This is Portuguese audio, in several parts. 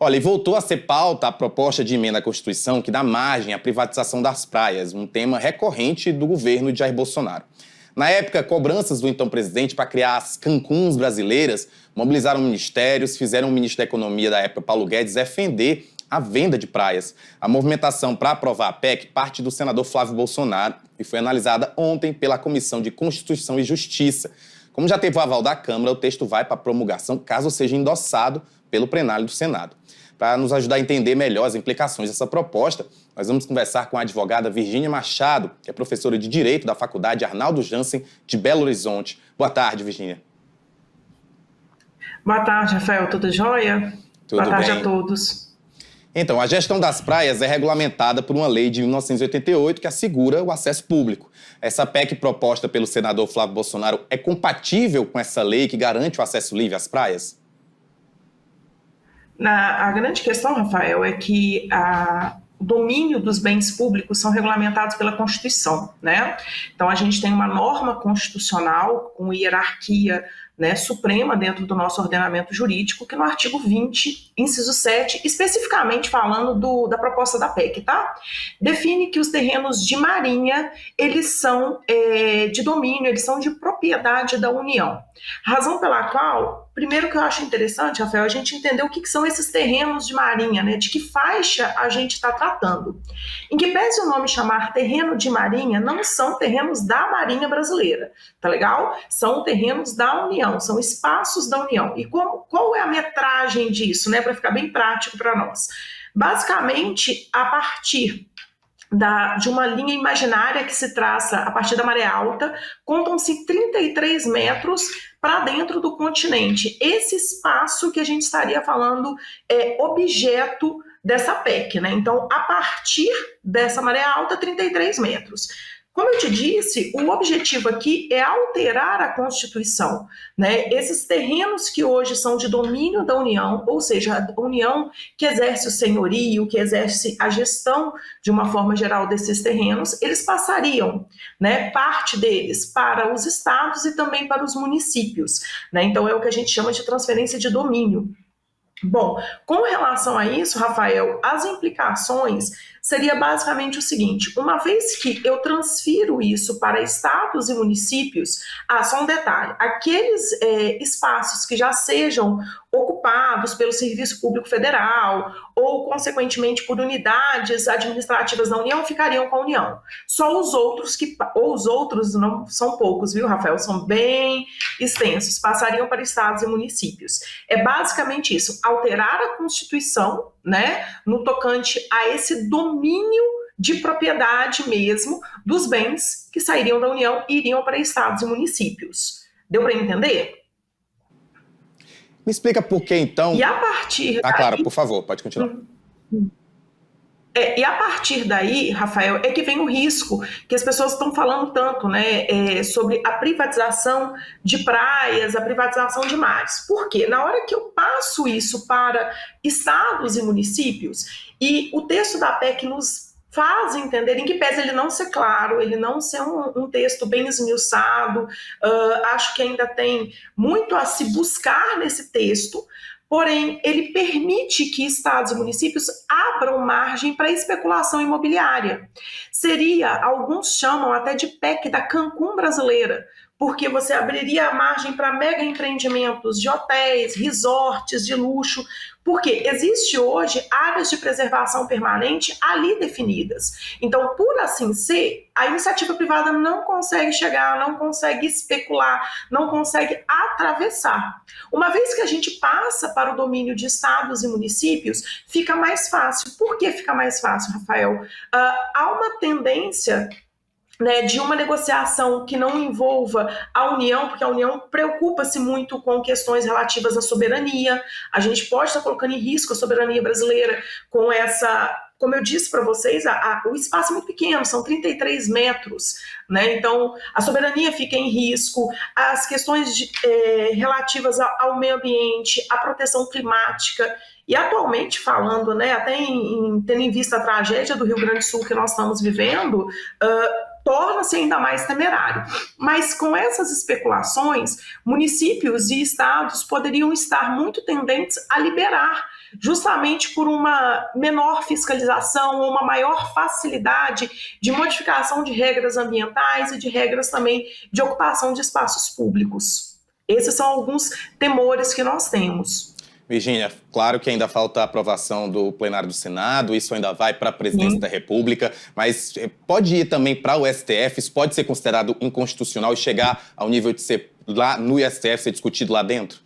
Olha, e voltou a ser pauta a proposta de emenda à Constituição que dá margem à privatização das praias, um tema recorrente do governo de Jair Bolsonaro. Na época, cobranças do então presidente para criar as Cancuns brasileiras mobilizaram ministérios, fizeram o ministro da Economia da época, Paulo Guedes, defender a venda de praias. A movimentação para aprovar a PEC parte do senador Flávio Bolsonaro e foi analisada ontem pela Comissão de Constituição e Justiça. Como já teve o aval da Câmara, o texto vai para promulgação caso seja endossado pelo plenário do Senado. Para nos ajudar a entender melhor as implicações dessa proposta, nós vamos conversar com a advogada Virgínia Machado, que é professora de Direito da Faculdade Arnaldo Jansen de Belo Horizonte. Boa tarde, Virgínia. Boa tarde, Rafael. Tudo jóia? Tudo Boa tarde bem. a todos. Então, a gestão das praias é regulamentada por uma lei de 1988 que assegura o acesso público. Essa PEC proposta pelo senador Flávio Bolsonaro é compatível com essa lei que garante o acesso livre às praias? A grande questão, Rafael, é que o domínio dos bens públicos são regulamentados pela Constituição, né? Então, a gente tem uma norma constitucional com hierarquia, né, suprema dentro do nosso ordenamento jurídico, que no artigo 20, inciso 7, especificamente falando da proposta da PEC, tá? Define que os terrenos de marinha, eles são de domínio, eles são de propriedade da União. Razão pela qual, primeiro que eu acho interessante, Rafael, a gente entender o que são esses terrenos de marinha, né? De que faixa a gente está tratando. Em que pese o nome chamar terreno de marinha, não são terrenos da Marinha Brasileira, tá legal? São terrenos da União, são espaços da União. E qual é a metragem disso, né? Para ficar bem prático para nós. Basicamente, a partir de uma linha imaginária que se traça a partir da maré alta, contam-se 33 metros para dentro do continente. Esse espaço que a gente estaria falando é objeto dessa PEC, né? Então, a partir dessa maré alta, 33 metros. Como eu te disse, o objetivo aqui é alterar a Constituição, né? Esses terrenos que hoje são de domínio da União, ou seja, a União que exerce o senhorio, que exerce a gestão de uma forma geral desses terrenos, eles passariam, né, parte deles para os estados e também para os municípios, né? Então é o que a gente chama de transferência de domínio. Bom, com relação a isso, Rafael, as implicações seria basicamente o seguinte: uma vez que eu transfiro isso para estados e municípios, só um detalhe, aqueles espaços que já sejam ocupados pelo Serviço Público Federal ou, consequentemente, por unidades administrativas da União, ficariam com a União. Só os outros não são poucos, viu, Rafael? São bem extensos, passariam para estados e municípios. É basicamente isso, alterar a Constituição, né, no tocante a esse domínio de propriedade mesmo dos bens que sairiam da União e iriam para estados e municípios. Deu para entender? Me explica por que, então... E a partir daí... claro, por favor, pode continuar. E a partir daí, Rafael, é que vem o risco que as pessoas estão falando tanto, né, sobre a privatização de praias, a privatização de mares. Por quê? Na hora que eu passo isso para estados e municípios, e o texto da PEC nos faz entender, em que pese ele não ser claro, ele não ser um texto bem esmiuçado, acho que ainda tem muito a se buscar nesse texto. Porém, ele permite que estados e municípios abram margem para especulação imobiliária. Alguns chamam até de PEC da Cancún brasileira, porque você abriria a margem para mega empreendimentos de hotéis, resorts de luxo, porque existe hoje áreas de preservação permanente ali definidas. Então, por assim ser, a iniciativa privada não consegue chegar, não consegue especular, não consegue atravessar. Uma vez que a gente passa para o domínio de estados e municípios, fica mais fácil. Por que fica mais fácil, Rafael? Há uma tendência, né, de uma negociação que não envolva a União, porque a União preocupa-se muito com questões relativas à soberania. A gente pode estar colocando em risco a soberania brasileira com essa... Como eu disse para vocês, o espaço é muito pequeno, são 33 metros, né? Então, a soberania fica em risco, as questões relativas ao meio ambiente, à proteção climática. E atualmente falando, né, até tendo em vista a tragédia do Rio Grande do Sul que nós estamos vivendo, torna-se ainda mais temerário. Mas com essas especulações, municípios e estados poderiam estar muito tendentes a liberar, justamente por uma menor fiscalização ou uma maior facilidade de modificação de regras ambientais e de regras também de ocupação de espaços públicos. Esses são alguns temores que nós temos. Virgínia, claro que ainda falta a aprovação do plenário do Senado, isso ainda vai para a presidência da República, mas pode ir também para o STF, isso pode ser considerado inconstitucional e chegar ao nível de ser lá no STF, ser discutido lá dentro?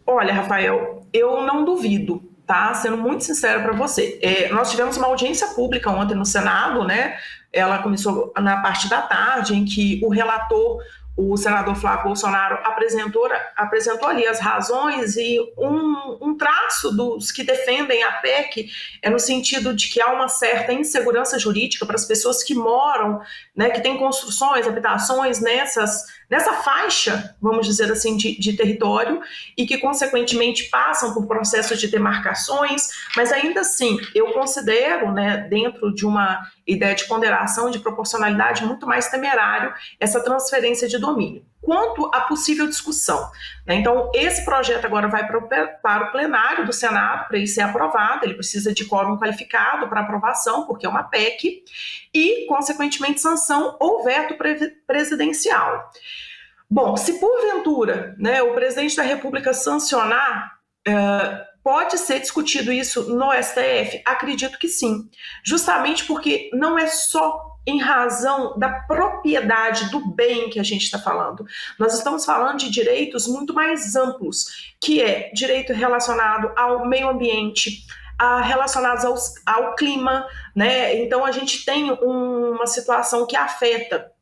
Olha, Rafael, eu não duvido, tá? Sendo muito sincero para você. Nós tivemos uma audiência pública ontem no Senado, né? Ela começou na parte da tarde, em que o relator, o senador Flávio Bolsonaro, apresentou ali as razões e um traço dos que defendem a PEC é no sentido de que há uma certa insegurança jurídica para as pessoas que moram, né, que têm construções, habitações nessa faixa, vamos dizer assim, de território e que, consequentemente, passam por processos de demarcações, mas ainda assim, eu considero, né, dentro de uma ideia de ponderação, de proporcionalidade, muito mais temerário essa transferência de domínio. Quanto à possível discussão, né, então, esse projeto agora vai para o plenário do Senado, para ele ser aprovado, ele precisa de quórum qualificado para aprovação, porque é uma PEC, e, consequentemente, sanção ou veto presidencial. Bom, se porventura, né, o presidente da República sancionar, pode ser discutido isso no STF? Acredito que sim, justamente porque não é só em razão da propriedade do bem que a gente está falando. Nós estamos falando de direitos muito mais amplos, que é direito relacionado ao meio ambiente, relacionados ao clima, né? Então a gente tem uma situação que afeta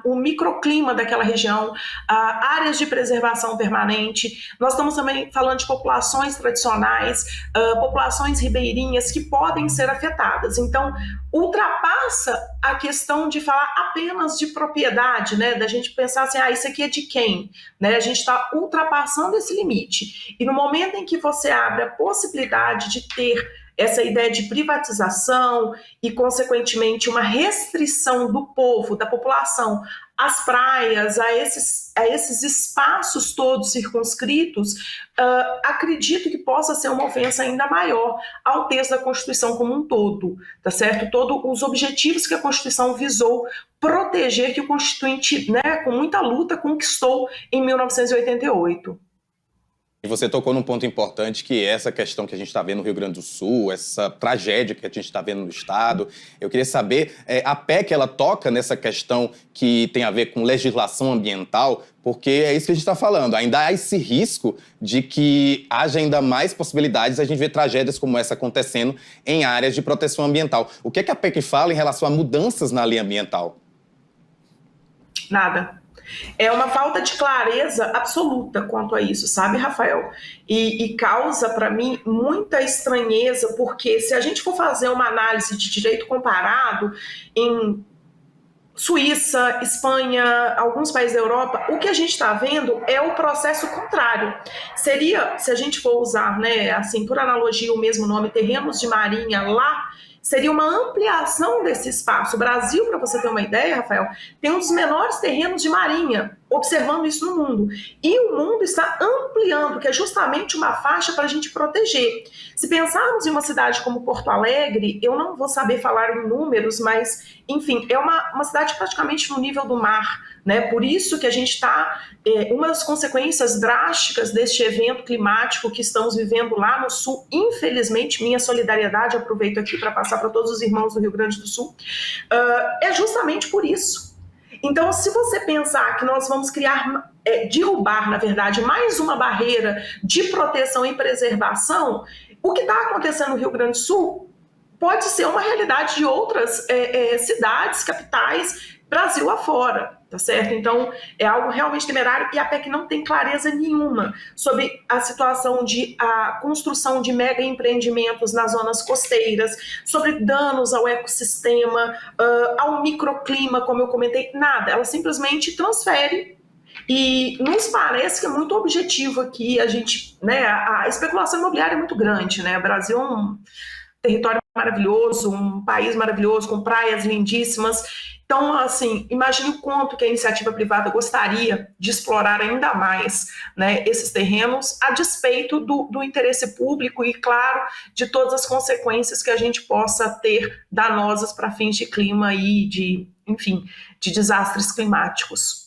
o microclima daquela região, áreas de preservação permanente. Nós estamos também falando de populações tradicionais, populações ribeirinhas que podem ser afetadas. Então, ultrapassa a questão de falar apenas de propriedade, né? Da gente pensar assim, isso aqui é de quem? Né? A gente está ultrapassando esse limite. E no momento em que você abre a possibilidade de ter essa ideia de privatização e, consequentemente, uma restrição do povo, da população, às praias, a esses espaços todos circunscritos, acredito que possa ser uma ofensa ainda maior ao texto da Constituição como um todo, tá certo? Todos os objetivos que a Constituição visou proteger, que o Constituinte, né, com muita luta, conquistou em 1988. E você tocou num ponto importante, que é essa questão que a gente está vendo no Rio Grande do Sul, essa tragédia que a gente está vendo no Estado. Eu queria saber, a PEC, ela toca nessa questão que tem a ver com legislação ambiental, porque é isso que a gente está falando. Ainda há esse risco de que haja ainda mais possibilidades de a gente ver tragédias como essa acontecendo em áreas de proteção ambiental. O que é que a PEC fala em relação a mudanças na lei ambiental? Nada. É uma falta de clareza absoluta quanto a isso, sabe, Rafael? E causa, para mim, muita estranheza, porque se a gente for fazer uma análise de direito comparado em Suíça, Espanha, alguns países da Europa, o que a gente está vendo é o processo contrário. Seria, se a gente for usar, né, assim, por analogia, o mesmo nome, terrenos de marinha lá, seria uma ampliação desse espaço. O Brasil, para você ter uma ideia, Rafael, tem um dos menores terrenos de marinha, observando isso no mundo. E o mundo está ampliando, que é justamente uma faixa para a gente proteger. Se pensarmos em uma cidade como Porto Alegre, eu não vou saber falar em números, mas, enfim, é uma cidade praticamente no nível do mar, né? Por isso que a gente está... uma das consequências drásticas deste evento climático que estamos vivendo lá no Sul, infelizmente, minha solidariedade, aproveito aqui para passar para todos os irmãos do Rio Grande do Sul, é justamente por isso. Então, se você pensar que nós vamos derrubar, na verdade, mais uma barreira de proteção e preservação, o que está acontecendo no Rio Grande do Sul pode ser uma realidade de outras cidades, capitais, Brasil afora, tá certo? Então, é algo realmente temerário e a PEC não tem clareza nenhuma sobre a situação de a construção de mega empreendimentos nas zonas costeiras, sobre danos ao ecossistema, ao microclima, como eu comentei, nada. Ela simplesmente transfere e nos parece que é muito objetivo aqui a gente, né, a especulação imobiliária é muito grande, né? O Brasil é um território maravilhoso, um país maravilhoso, com praias lindíssimas. Então, assim, imagine o quanto que a iniciativa privada gostaria de explorar ainda mais, né, esses terrenos, a despeito do interesse público e, claro, de todas as consequências que a gente possa ter danosas para fins de clima e enfim, de desastres climáticos.